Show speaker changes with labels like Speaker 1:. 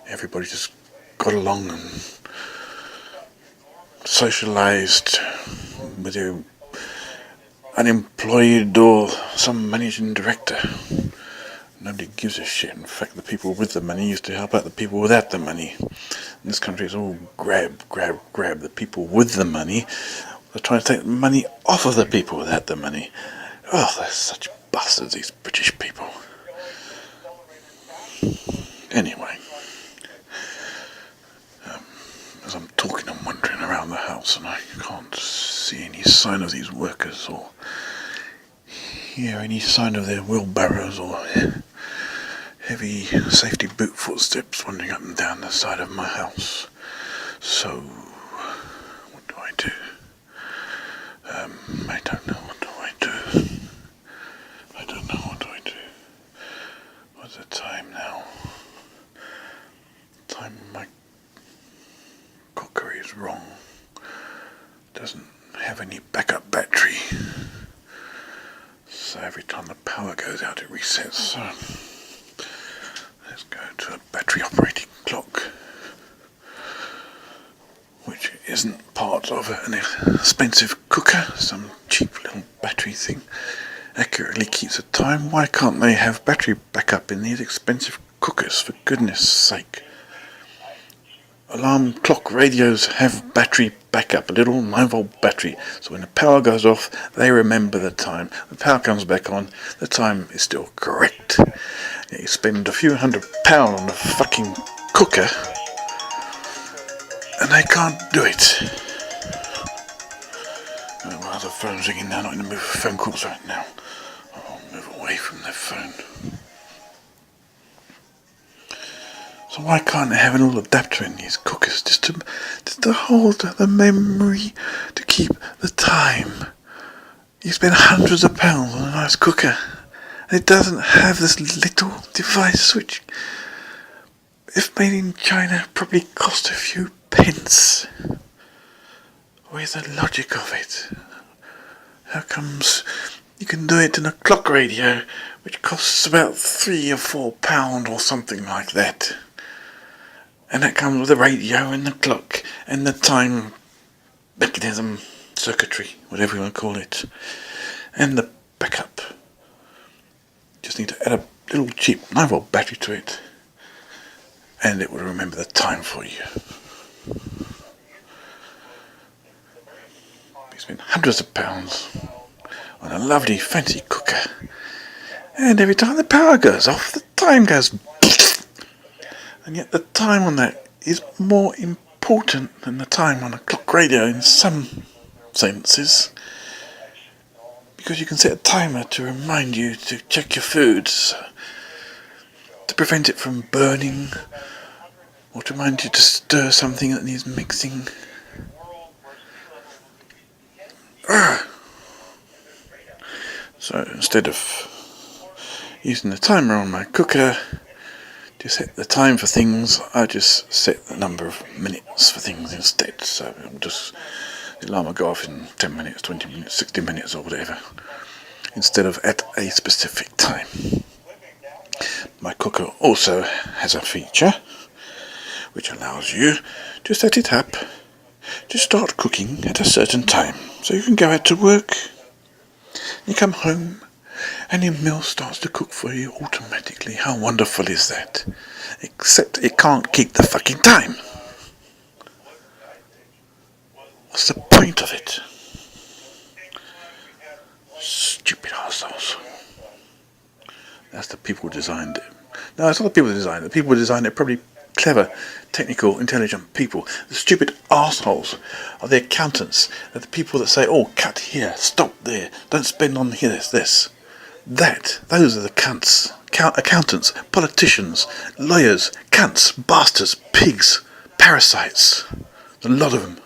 Speaker 1: everybody just got along and socialised with their unemployed or some managing director. Nobody gives a shit. In fact, the people with the money used to help out the people without the money. In this country, it's all grab. The people with the money are trying to take the money off of the people without the money. Oh, they're such bastards, these British people. Anyway, as I'm talking, I'm wandering around the house and I can't see any sign of these workers or hear any sign of their wheelbarrows or heavy safety boot footsteps wandering up and down the side of my house. So, what do I do? I don't know. What do I do? I don't know. What do I do? What's the time now? The time my cooker is wrong. Doesn't have any backup battery. So every time the power goes out, it resets. So let's go to a battery operated clock, which isn't part of an expensive cooker, some cheap little battery thing. Accurately keeps the time. Why can't they have battery backup in these expensive cookers, for goodness sake? Alarm clock radios have battery backup, a little 9-volt battery, so when the power goes off, they remember the time. The power comes back on, the time is still correct. You spend a few £100 on a fucking cooker, and they can't do it. Oh, the phone's ringing now, not in the mood for phone calls right now. I'll move away from the phone. So why can't they have an little adapter in these cookers just to hold the memory, to keep the time? You spend hundreds of pounds on a nice cooker, and it doesn't have this little device which, if made in China, probably cost a few pence. Where's the logic of it? How comes you can do it in a clock radio which costs about £3 or £4 or something like that? And that comes with the radio and the clock and the time mechanism, circuitry, whatever you want to call it, and the backup. Just need to add a little cheap 9-volt battery to it, and it will remember the time for you. You spend hundreds of pounds on a lovely fancy cooker, and every time the power goes off, the time goes. And yet the time on that is more important than the time on a clock radio in some senses, because you can set a timer to remind you to check your foods, to prevent it from burning, or to remind you to stir something that needs mixing. So instead of using the timer on my cooker to set the time for things, I just set the number of minutes for things instead. So the alarm will go off in 10 minutes, 20 minutes, 60 minutes or whatever, instead of at a specific time. My cooker also has a feature which allows you to set it up to start cooking at a certain time. So you can go out to work, you come home, and your meal starts to cook for you automatically. How wonderful is that? Except it can't keep the fucking time. What's the point of it? Stupid arseholes. That's the people who designed it. No, it's not the people who designed it. The people who designed it probably clever, technical, intelligent people. The stupid arseholes are the accountants. They're the people that say, oh, cut here, stop there, don't spend on here, this. Those are the cunts. Accountants, politicians, lawyers, cunts, bastards, pigs, parasites. There's a lot of them.